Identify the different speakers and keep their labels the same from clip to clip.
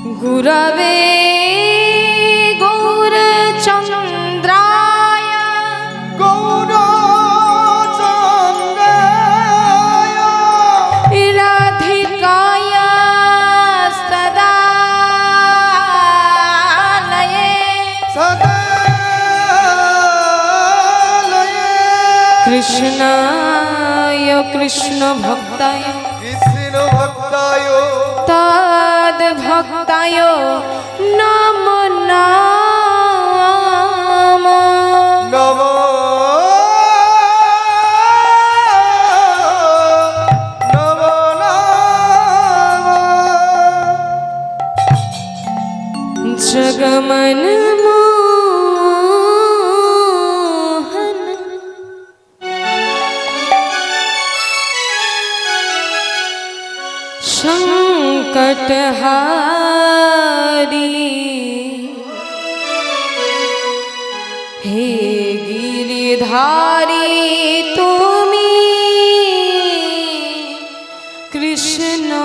Speaker 1: गुरवे गौरचन्द्राय राधिकाय सदालये कृष्णाय कृष्णभक्ताय तद्भक्ताय नमो नमः जगमन मोहन संकटहारी हे गिरिधारी तुमी कृष्ण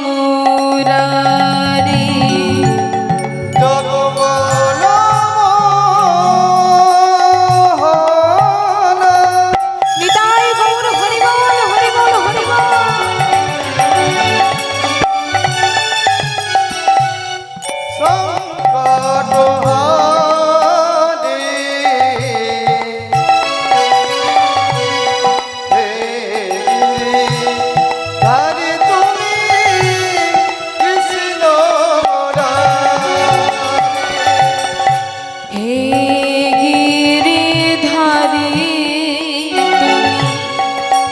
Speaker 1: मुरारी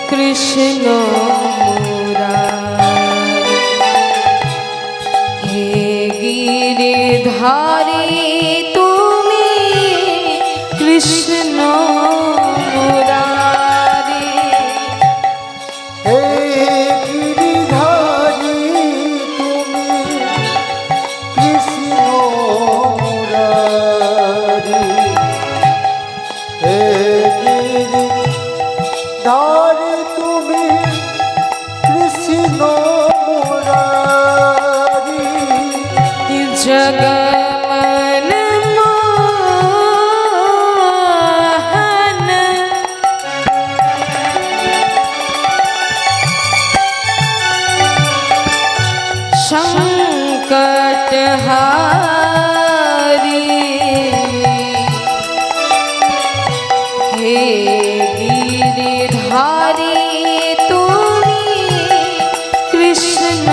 Speaker 1: कृष्ण मुरारी हे गिरिधारी तुमी कृष्ण मुरारी
Speaker 2: हे गिरिधारी तुमी कृष्ण मुरारी हे गिरिधारी
Speaker 1: जगमन मोहन संकटहारी हे गिरिधारी तुमी कृष्ण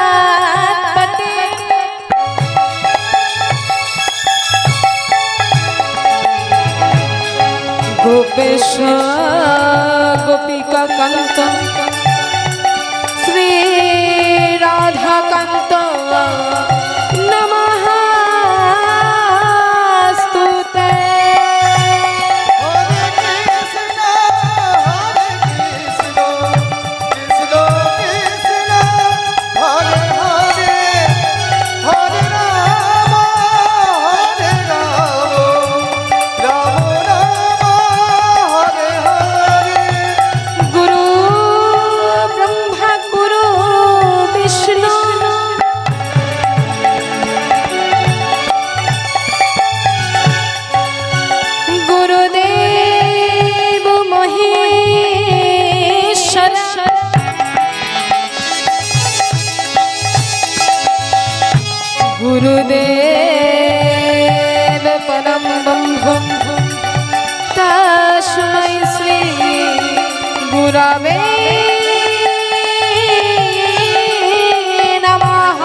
Speaker 1: जगत्पते गोपेश गोपिका कांत श्री राधा कांत नमः स्तुते
Speaker 2: हरे कृष्ण कृष्ण कृष्ण हरे हरे हरे राम राम राम हरे हरे
Speaker 1: गुरु ब्रह्मा गुरु विष्णु गुरुदेव महेश्वर गुरुदेव परम ब्रह्म तस्मै श्री गुरवे नमः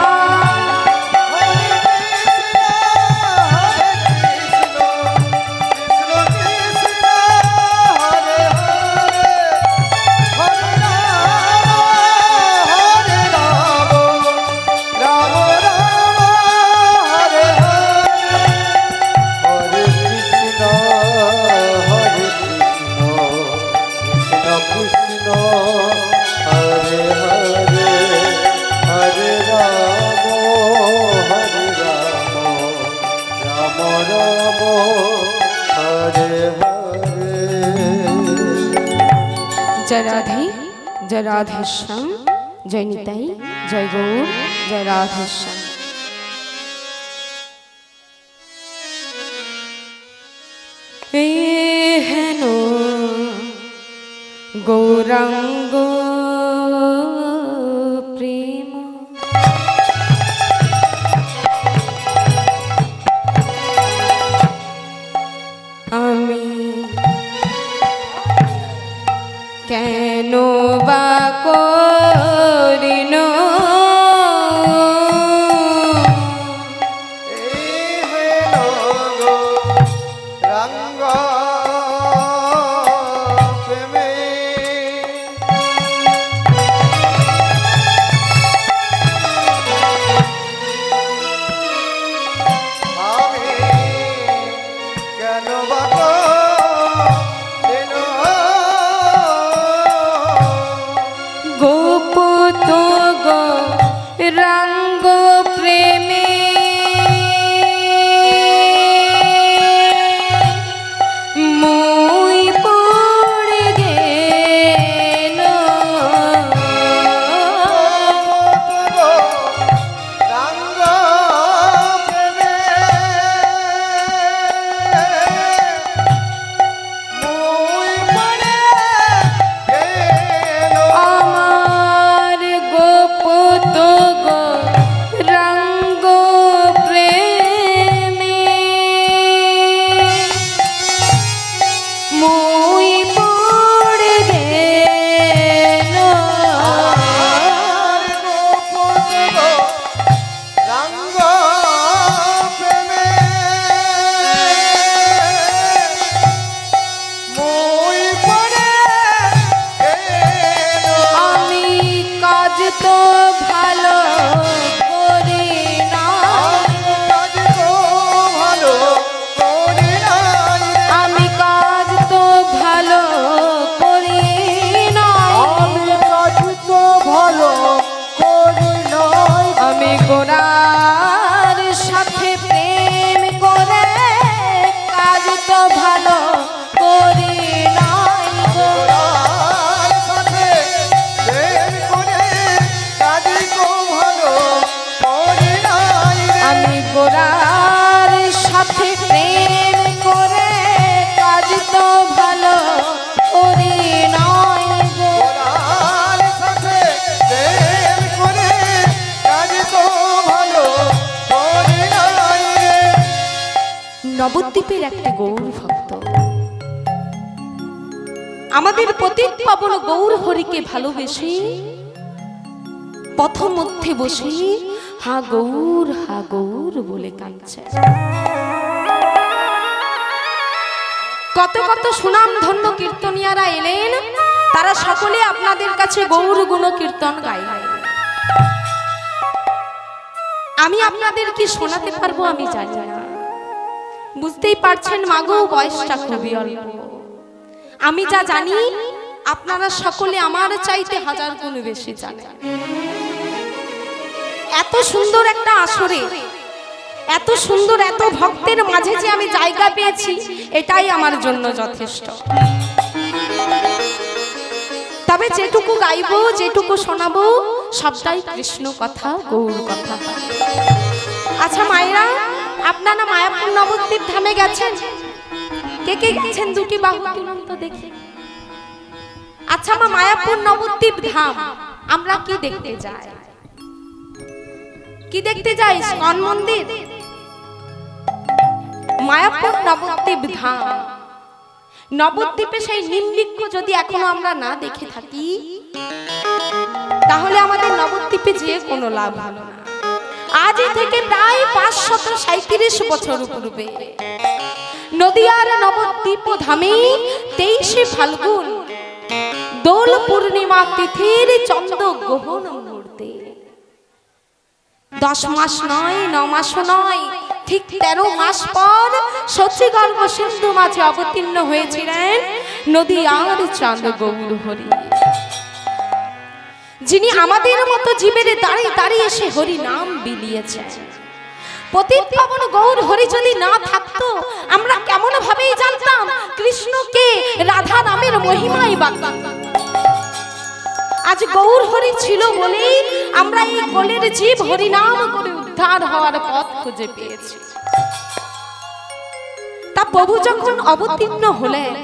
Speaker 1: जय राधे जय राधेश्याम जय निताई जय गौर जय राधेश्याम ए हेनो गौरांग प्रेम আমি কেন বা করিনো গোপত গো রঙ্গ প্রেমে মুই পড়ে গেল আমার গোপত গো রঙ্গ প্রেমে মুই পড়ে গেল আমি কাজ তো ভালো করি না আমি কাজ তো ভালো করি না আমি গোরার সাথে প্রেম করে কাজ তো ভালো করি নাই গো। আমি গোরার সাথে প্রেম করে কাজ তো ভালো করি নাই গো। নবদ্বীপের একটা গৌর ভক্ত আমাদের পতিত পাবন গৌর হরিকে ভালোবেসে পথ মধ্যে বসে হা গৌর বলে কাঁদছে। কত কত সুনাম ধন্য কীর্তনিয়ারা এলেন, তারা সকলে আপনাদের কাছে গৌর গুণ কীর্তন গাইলেন। আমি আপনাদের কি শোনাতে পারবো আমি জানি না। বুঝতেই পারছেন মাগো, বয়সটা খুবই অল্প। আমি যা জানি আপনারা সকলে আমার চাইতে হাজার গুণ বেশি জানেন। এত সুন্দর একটা আসরে, এত সুন্দর এত ভক্তের মাঝে যে আমি জায়গা পেয়েছি, এটাই আমার জন্য যথেষ্ট। তবে যেটুকু গাইবো, যেটুকু শোনাবো, সবটাই কৃষ্ণ কথা, গৌর কথা। আচ্ছা মায়েরা, আপনারা মায়াপুর নবদ্বীপ ধামে গেছেন? কে কে গেছেন? দুটি বাহু তুলুন তো দেখি। আচ্ছা মা, মায়াপুর নবদ্বীপ ধাম আমরা কি দেখতে যাই? কি দেখতে যাই? ইস্কন মন্দির। মায়াপুর নবদ্বীপ ধাম, নবদ্বীপে সেই নিম্বৃক্ষ যদি এখনো আমরা না দেখে থাকি, তাহলে আমাদের নবদ্বীপে যেয়ে কোনো লাভ হলো না। আজ থেকে প্রায় 537 বছর পূর্বে নদিয়ার নবদ্বীপ ধামে 23 ফাল্গুন দোল পূর্ণিমা তিথির চন্দ্র গ্রহণ মুহূর্তে 10 মাস নয়, 9 মাসও নয়, ঠিক 13 মাস পর শচীগর্ভ সিন্ধু মাঝে অবতীর্ণ হয়েছিলেন নদিয়ার চাঁদ গৌর হরি, যিনি আমাদের মতো জীবের দাঁড়িয়ে দাঁড়িয়ে এসে হরি নাম বিলিয়েছেন। পতিত পাবন গৌর হরি যদি না থাকতো, আমরা কেমন ভাবেই জানতাম কৃষ্ণকে, রাধা নামের মহিমাই বাঁচতাম। আজ গৌর হরি ছিল বলেই আমরা এই কোলের জীব হরি নাম করে উদ্ধার হওয়ার পথ খুঁজে পেয়েছি। তা প্রভু যখন অবতীর্ণ হলেন,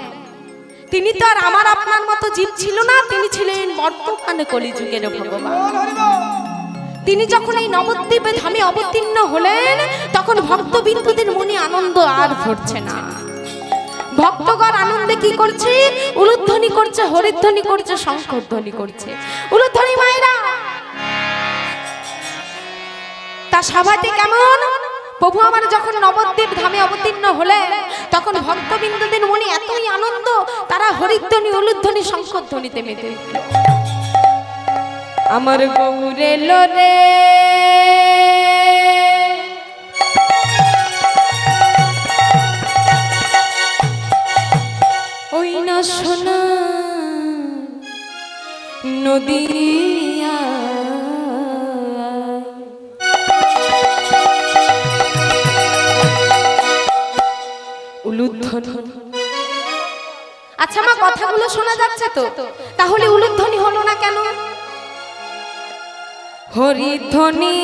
Speaker 1: তিনি তো আর আমার আপনার মতো জীব ছিল না, তিনি ছিলেন বর্তমানে কলিযুগের ভগবান। তিনি যখন এই নবদ্বীপে ধামে অবতীর্ণ হলেন, তখন ভক্তবিন্দুদের মনে আনন্দ আর ভরছে না। ভক্তগণ আনন্দে কি করছে? উলুধ্বনি করছে, হরিধ্বনি করছে, শঙ্খধ্বনি করছে। উলুধ্বনি মায়েরা, তা সভাটি কেমন? প্রভু আমার যখন নবদ্বীপ ধামে অবতীর্ণ হলেন, তখন ভক্তবিন্দুদের মনে এতই আনন্দ, তারা হরিধ্বনি, উলুধ্বনি, শঙ্খধ্বনিতে মেতে উঠল। আমার গৌরে লোরে ওই না সোনা নদিয়া, উলুধ্বনি। আচ্ছা মা, কথাগুলো শোনা যাচ্ছে তো? তাহলে উলুধ্বনি হলো না কেন? হরিধ্বনি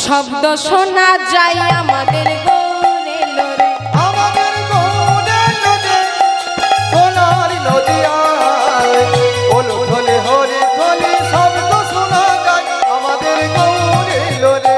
Speaker 1: শব্দ শোনা যায় আমাদের গৌরে লোরে,
Speaker 2: আমাদের গৌরে লোরে, সোনার নদিয়ায় উলুধ্বনি হরিধ্বনি শব্দ শোনা যায় আমাদের গৌরে লোরে।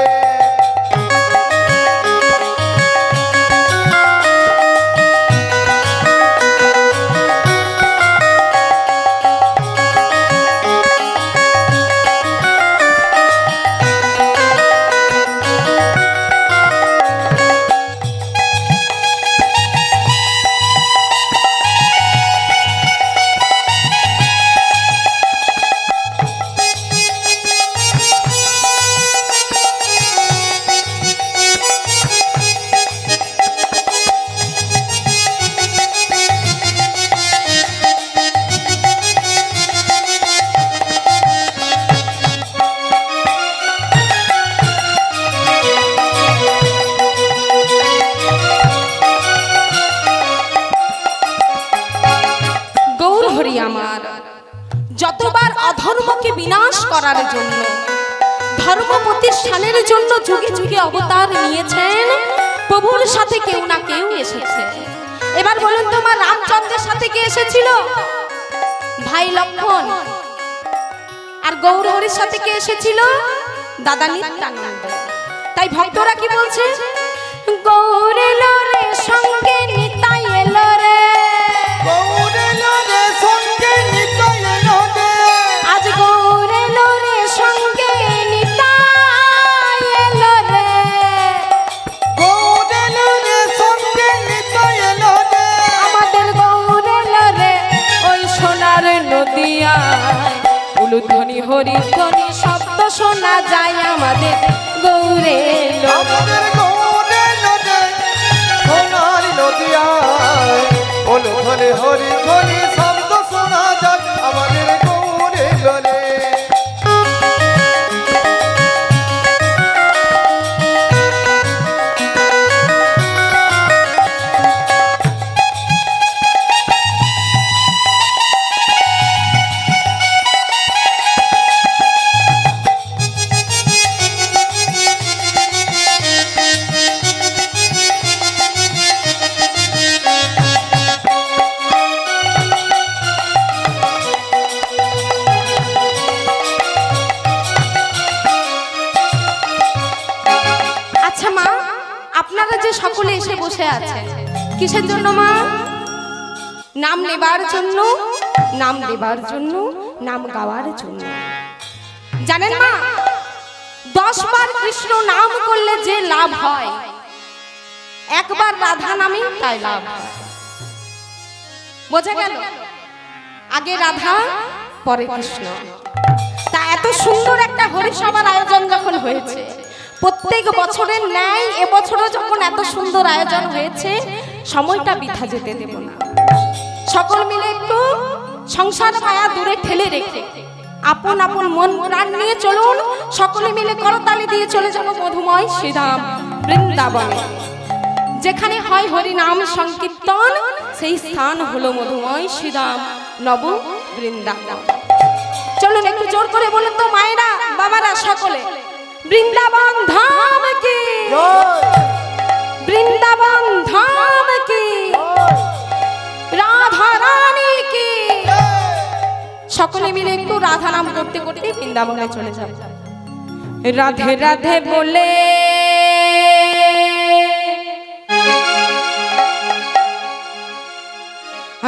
Speaker 1: যতবার অধর্মকে বিনাশ করার জন্য, ধর্ম প্রতিষ্ঠানের জন্য যুগে যুগে অবতার নিয়েছেন, প্রভুর সাথে কেউ না কেউ এসেছে। এবার বলুন তো মা, রামচন্দ্রের সাথে কে এসেছিল? ভাই লক্ষণ। আর গৌর হরির সাথে কে এসেছিল? দাদা নিত্যানন্দ। তাই ভক্তরা কি বলছে? গৌর এলো রে সঙ্গে নিতাই এলো রে,
Speaker 2: গৌর এলো রে সঙ্গে নিতাই এলো
Speaker 1: উলুধ্বনি হরিধ্বনি শব্দ শোনা যায় আমাদের গৌরে
Speaker 2: আমাদের গৌরে নদে সোনার নদিয়ায় উলুধ্বনি হরিধ্বনি শব্দ শোনা যায় আমাদের গৌরে লোলে।
Speaker 1: আচ্ছা মা, আপনারা যে সকলে এসে বসে আছেন কিসের জন্য মা? নাম নেবার জন্য, নাম দেবার জন্য, নাম গাওয়ার জন্য। জানেন মা, 10 বার কৃষ্ণ নাম করলে যে লাভ হয়, একবার রাধা নামে তাই লাভ হয়। বোঝা গেল? আগে রাধা পরে কৃষ্ণ। তা এত সুন্দর একটা হরিসভার আয়োজন যখন হয়েছে, প্রত্যেক বছরের ন্যায় এবছরও যখন এত সুন্দর আয়োজন হয়েছে, সময়টা বৃথা যেতে দেব না। সকল মিলে একটু সংসার মায়া দূরে ঠেলে রেখে আপন আপন মন প্রাণ নিয়ে চলুন, সকলে মিলে করতালি দিয়ে চলে যাব মধুময় শ্রীধাম বৃন্দাবনে। যেখানে হয় হরি নাম সংকীর্তন, সেই স্থান হলো মধুময় শ্রীধাম নব বৃন্দাবন। চলুন একটু জোর করে বলুন তো মায়েরা বাবারা সকলে, বৃন্দাবন ধাম কি, বৃন্দাবন ধাম কি, রাধা রানী কি। সকলে মিলে একটু রাধা নাম করতে করতে বৃন্দাবনে চলে যাব। রাধে রাধে বলে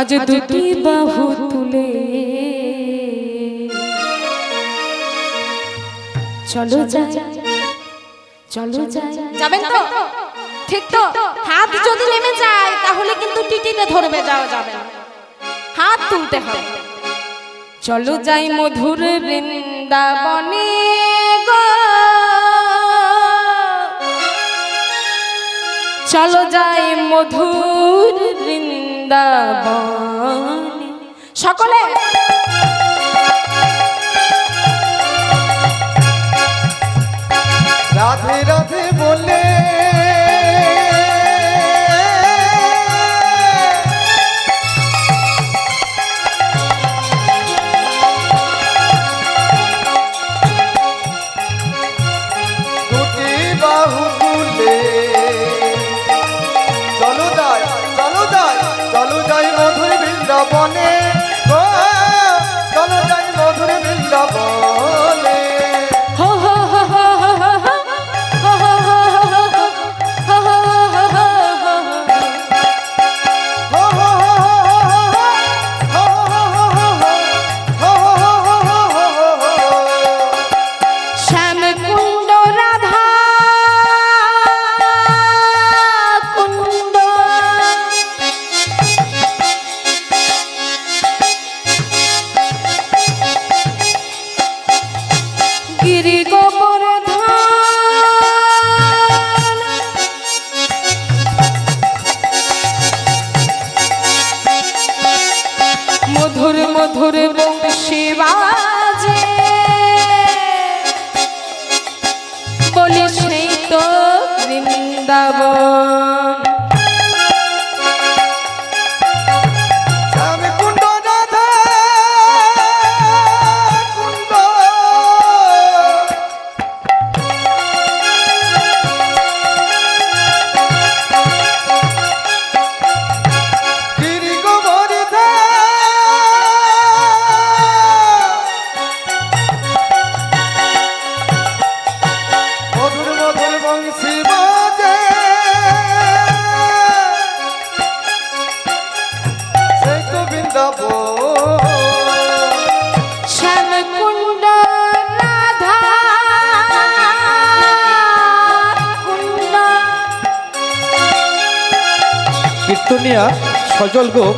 Speaker 1: আজ দুটি বাহু তুলে চলো যাই, চলো যাই। যাবেন তো? ঠিক তো? হাত যদি নেমে যায় তাহলে কিন্তু টিটিতে ধরবে, যাওয়া যাবে না, হাত তুলতে হবে। চলো যাই মধুর বৃন্দাবনে গো, চলো যাই মধুর বৃন্দাবনে। সকলে
Speaker 2: রাধে রাধে বলে দুটি বাহু তুলে চলো যাই, চলো যাই, চলো যাই মধুর বৃন্দাবনে গো, চলো যাই মধুর বৃন্দাবনে।
Speaker 1: হো হো হো হো হো হো হো হো হো হো হো শ্যাম কুণ্ড রাধা কুণ্ড, গিরি গোবর্ধন, মধুর মধুর বংশী বাজে, বলি সেই তো বৃন্দাবন।
Speaker 2: শ্যাম কুণ্ড রাধা কুণ্ড, গিরি গোবর্ধন, মধুর মধুর বংশী বাজে, সেই তো বৃন্দাবন।
Speaker 1: শ্যাম কুণ্ড রাধা কুণ্ড।
Speaker 3: কীর্তনিয়া সজল গোপ,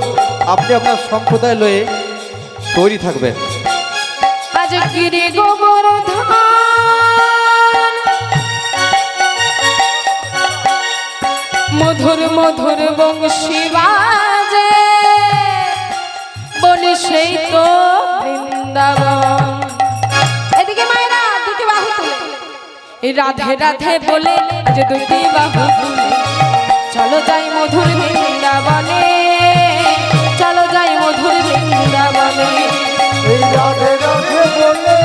Speaker 3: আপনি আপনার সম্প্রদায় লয়ে তৈরি থাকবেন।
Speaker 1: আজ গিরি গোবর্ধন মধুর মধুর বংশী বাজে বলি সেই তো বৃন্দাবন। এদিকে মায়েরা দুটি বাহু তুলে এই রাধে রাধে বলে আজ দুটি বাহু তুলে চলো যাই মধুর বৃন্দাবনে, চলো যাই মধুর বৃন্দাবনে।
Speaker 2: এই রাধে রাধে বলে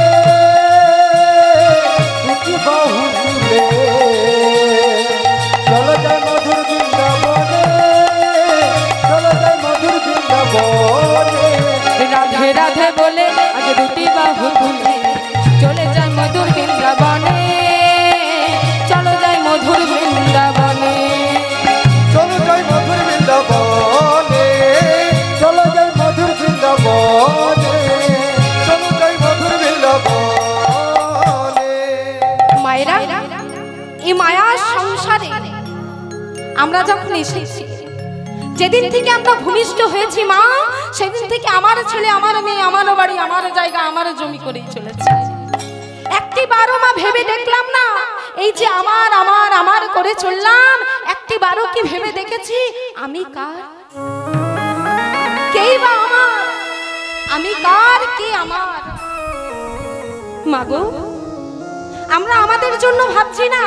Speaker 2: দুটি বাহু তুলে চলো যাই মধুর বৃন্দাবনে, চলো যাই মধুর বৃন্দাবনে।
Speaker 1: রাধে রাধে বলে আজ দুটি বাহু তুলে চলে যাই মধুর বৃন্দাবনে, চলো যাই মধুর বৃন্দাবনে।
Speaker 2: চলো যাই মধুর বৃন্দাবনে, চলো যাই মধুর বৃন্দাবনে, চলো যাই মধুর বৃন্দাবনে।
Speaker 1: মায়েরা এই মায়ার সংসারে আমরা যখন এসেছি, যেদিন থেকে আমরা ভূমিষ্ঠ হয়েছি মা, সেদিন থেকে আমার ছেলে, আমার মেয়ে, আমার বাড়ি, আমার জায়গা, আমার জমি করেই চলেছে। একটি বারো মা ভেবে দেখলাম না এই যে আমার আমার আমার করে চললাম, একটি বারো কি ভেবে দেখেছি আমি কার, কেই বা আমার, আমি কার, কে আমার। মাগো আমরা আমাদের জন্য ভাবছি না,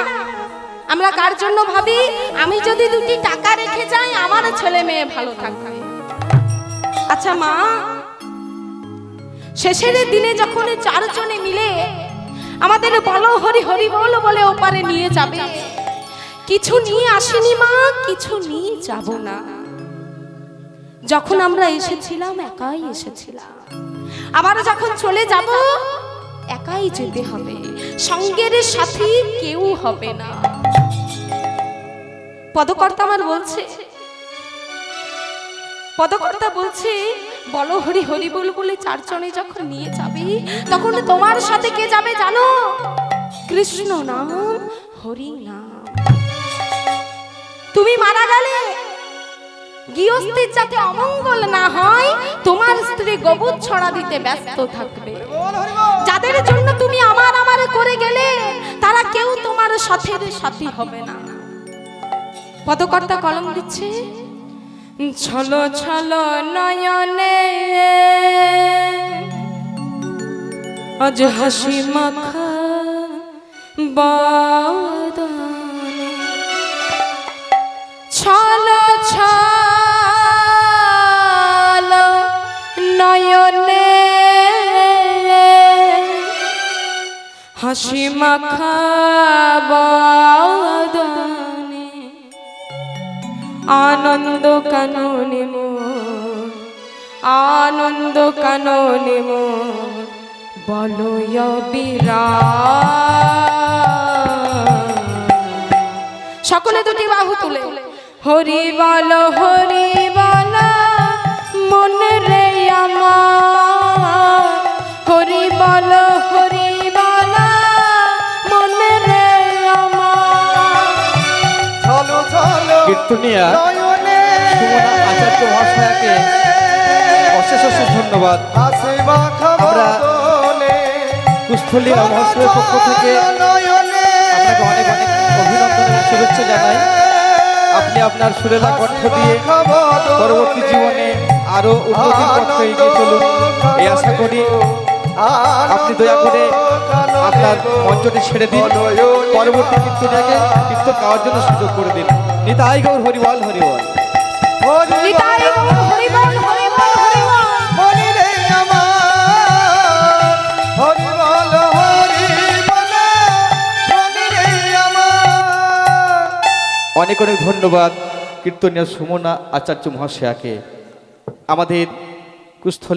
Speaker 1: আমরা কার জন্য ভাবি? আমি যদি দুটি টাকা রেখে যাই আমার ছেলে মেয়ে ভালো থাকবে। আচ্ছা মা, শেষের দিনে যখন চারজনে মিলে আমাদের বলো হরি হরি বলো বলে ওপারে নিয়ে যাবে, কিছু নিয়ে আসেনি মা, কিছু নিয়ে যাব না। যখন আমরা এসেছিলাম একাই এসেছিলাম, আবার যখন চলে যাব একাই যেতে হবে, সঙ্গের সাথী কেউ হবে না। পদকর্তা আমার বলছে, পদকর্তা বলছে বলো হরি হরি বল বলে চারজনে যখন নিয়ে যাবে, তখন তোমার সাথে কে যাবে জানো? কৃষ্ণ নাম, হরি নাম। তুমি মারা গেলে গৃহস্থের যাতে অমঙ্গল না হয়, তোমার স্ত্রী গোবর ছড়া দিতে ব্যস্ত থাকবে। যাদের জন্য তুমি আমার আমার করে গেলে তারা কেউ তোমার সাথের সাথী হবে না। পদকর্তা কলম দিচ্ছে, ছলো ছলো নয়নে আজ হাসি মাখা বদনে, ছলো ছলো নয়নে হাসি মাখা বদনে, আনন্দ কাননে মোর, আনন্দ কাননে মোর বলয় বিরাট। সকলে দুটি বাহু তুলে হরি বল মনে রে আমার, হরি বল মনে রে আমার।
Speaker 2: চলো চলো
Speaker 3: কীর্তনিয়া
Speaker 2: নয়নে
Speaker 3: সুমনা আচার্য মহাশয়াকে অশেষ অশেষ ধন্যবাদ।
Speaker 2: হাসি মাখা
Speaker 3: আমরা
Speaker 2: বদনে,
Speaker 3: কুস্থলিয়া মহাশয়ের পক্ষ থেকে
Speaker 2: নয়নে
Speaker 3: আপনাকে অনেক অনেক অভিনন্দন এবং শুভেচ্ছা জানাই। আপনি আপনার সুরেলা কণ্ঠ দিয়ে পরবর্তী জীবনে আরো উন্নতির পথে এগিয়ে চলুন, এই আশা করি। আপনি দয়া করে আপনার মঞ্চটি ছেড়ে দিন, পরবর্তী কীর্তনিয়াকে কীর্তন গাওয়ার জন্য সুযোগ করে দিন। নিতাই গৌর হরিবল হরিবল।
Speaker 1: নিতাই গৌর হরিবল হরিবল হরিবল।
Speaker 2: হরি রে আমার, হরি বল হরি বল, হরি রে আমার।
Speaker 3: অনেক অনেক ধন্যবাদ কীর্তনিয়া সুমনা আচার্য মহাশয়াকে। আমাদের কুস্থলী